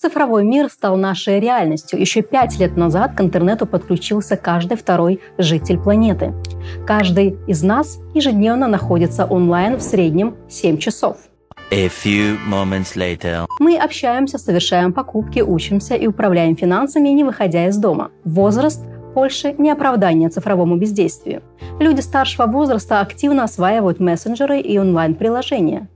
Цифровой мир стал нашей реальностью. Еще 5 лет назад к интернету подключился каждый второй житель планеты. Каждый из нас ежедневно находится онлайн в среднем 7 часов. A few moments later. Мы общаемся, совершаем покупки, учимся и управляем финансами, не выходя из дома. Возраст больше не оправдание цифровому бездействию. Люди старшего возраста активно осваивают мессенджеры и онлайн-приложения.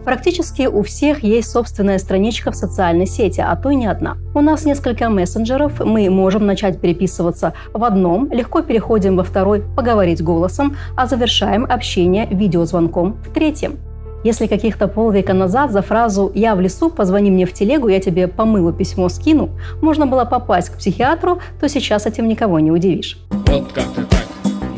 Практически у всех есть собственная страничка в социальной сети, а то и не одна. У нас несколько мессенджеров, мы можем начать переписываться в одном, легко переходим во второй поговорить голосом, а завершаем общение видеозвонком в третьем. Если каких-то полвека назад за фразу «я в лесу, позвони мне в телегу, я тебе по мылу письмо скину» можно было попасть к психиатру, то сейчас этим никого не удивишь. Вот как-то так,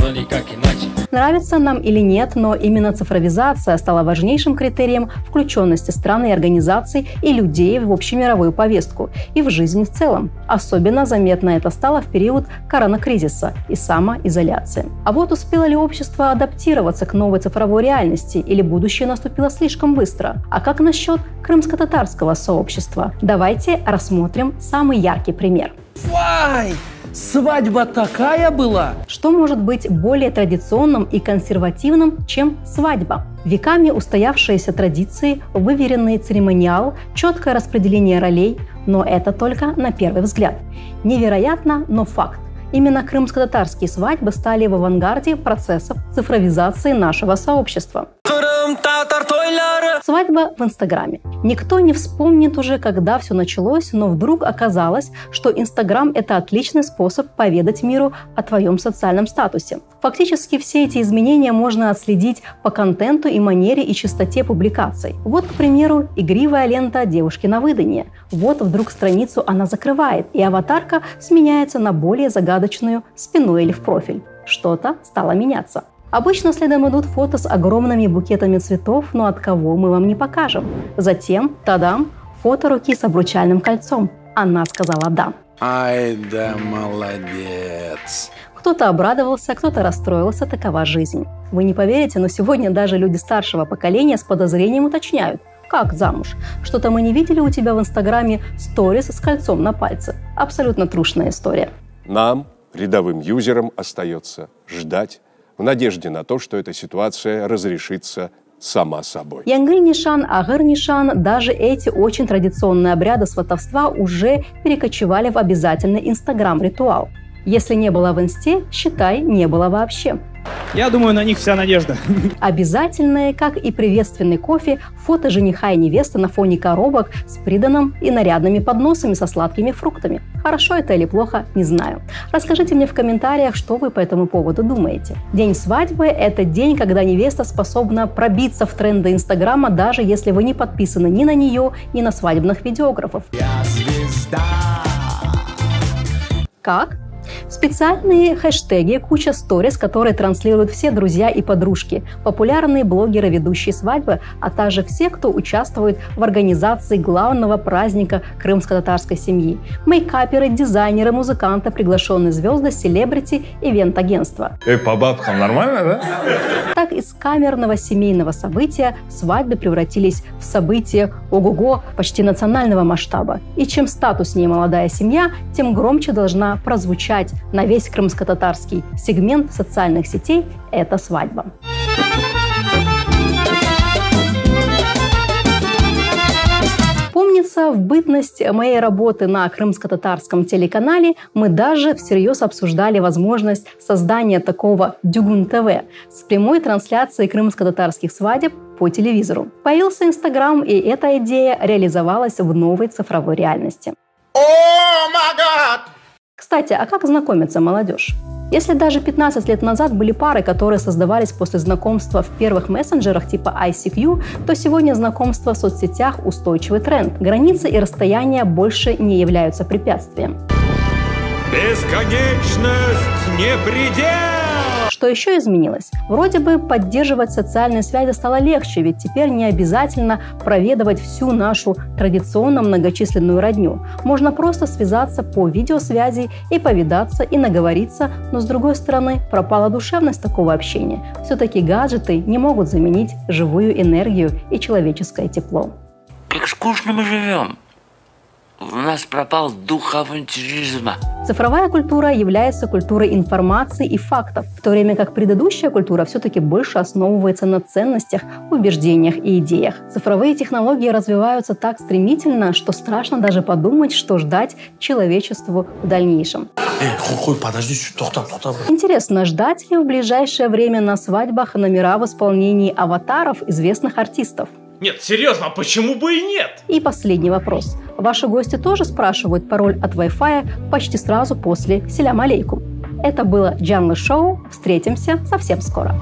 но никак иначе. Нравится нам или нет, но именно цифровизация стала важнейшим критерием включенности стран и организаций и людей в общемировую повестку и в жизнь в целом. Особенно заметно это стало в период коронакризиса и самоизоляции. А вот успело ли общество адаптироваться к новой цифровой реальности или будущее наступило слишком быстро? А как насчет крымско-татарского сообщества? Давайте рассмотрим самый яркий пример. Вай! Свадьба такая была! Что может быть более традиционным и консервативным, чем свадьба? Веками устоявшиеся традиции, выверенный церемониал, четкое распределение ролей, но это только на первый взгляд. Невероятно, но факт. Именно крымско-татарские свадьбы стали в авангарде процессов цифровизации нашего сообщества. Свадьба в Инстаграме. Никто не вспомнит уже, когда все началось, но вдруг оказалось, что Инстаграм – это отличный способ поведать миру о твоем социальном статусе. Фактически все эти изменения можно отследить по контенту и манере и частоте публикаций. Вот, к примеру, игривая лента девушки на выданье. Вот вдруг страницу она закрывает, и аватарка сменяется на более загадочную спиной или в профиль. Что-то стало меняться. Обычно следом идут фото с огромными букетами цветов, но от кого мы вам не покажем. Затем, тадам, фото руки с обручальным кольцом. Она сказала «да». Ай да молодец! Кто-то обрадовался, кто-то расстроился, такова жизнь. Вы не поверите, но сегодня даже люди старшего поколения с подозрением уточняют. Как замуж? Что-то мы не видели у тебя в Инстаграме сторис с кольцом на пальце. Абсолютно трушная история. Нам, рядовым юзерам, остается ждать в надежде на то, что эта ситуация разрешится сама собой. Янгы нишан, агыр нишан, даже эти очень традиционные обряды сватовства уже перекочевали в обязательный Инстаграм-ритуал. Если не было в Инсте, считай, не было вообще. Я думаю, на них вся надежда. Обязательные, как и приветственный кофе, фото жениха и невесты на фоне коробок с приданым и нарядными подносами со сладкими фруктами. Хорошо это или плохо, не знаю. Расскажите мне в комментариях, что вы по этому поводу думаете. День свадьбы – это день, когда невеста способна пробиться в тренды Инстаграма, даже если вы не подписаны ни на нее, ни на свадебных видеографов. Я звезда. Как? Специальные хэштеги, куча сторис, которые транслируют все друзья и подружки, популярные блогеры, ведущие свадьбы, а также все, кто участвует в организации главного праздника крымско-татарской семьи. Мейкаперы, дизайнеры, музыканты, приглашенные звезды, селебрити, ивент-агентства. По бабкам нормально, да? Так из камерного семейного события свадьбы превратились в событие ого-го почти национального масштаба. И чем статуснее молодая семья, тем громче должна прозвучать на весь крымско-татарский сегмент социальных сетей – это свадьба. Помнится, в бытность моей работы на крымско-татарском телеканале мы даже всерьез обсуждали возможность создания такого Дюгун ТВ с прямой трансляцией крымско-татарских свадеб по телевизору. Появился Инстаграм, и эта идея реализовалась в новой цифровой реальности. Кстати, а как знакомится молодежь? Если даже 15 лет назад были пары, которые создавались после знакомства в первых мессенджерах типа ICQ, то сегодня знакомство в соцсетях – устойчивый тренд. Границы и расстояния больше не являются препятствием. Бесконечность не предел! Что еще изменилось? Вроде бы поддерживать социальные связи стало легче, ведь теперь не обязательно проведывать всю нашу традиционно многочисленную родню. Можно просто связаться по видеосвязи и повидаться, и наговориться, но с другой стороны пропала душевность такого общения. Все-таки гаджеты не могут заменить живую энергию и человеческое тепло. Как скучно мы живем. У нас пропал дух авантюризма. Цифровая культура является культурой информации и фактов, в то время как предыдущая культура все-таки больше основывается на ценностях, убеждениях и идеях. Цифровые технологии развиваются так стремительно, что страшно даже подумать, что ждать человечеству в дальнейшем. Интересно, ждать ли в ближайшее время на свадьбах номера в исполнении аватаров известных артистов? Нет, серьезно, а почему бы и нет? И последний вопрос. Ваши гости тоже спрашивают пароль от Wi-Fi почти сразу после «Селям алейкум». Это было Jungle Show. Встретимся совсем скоро.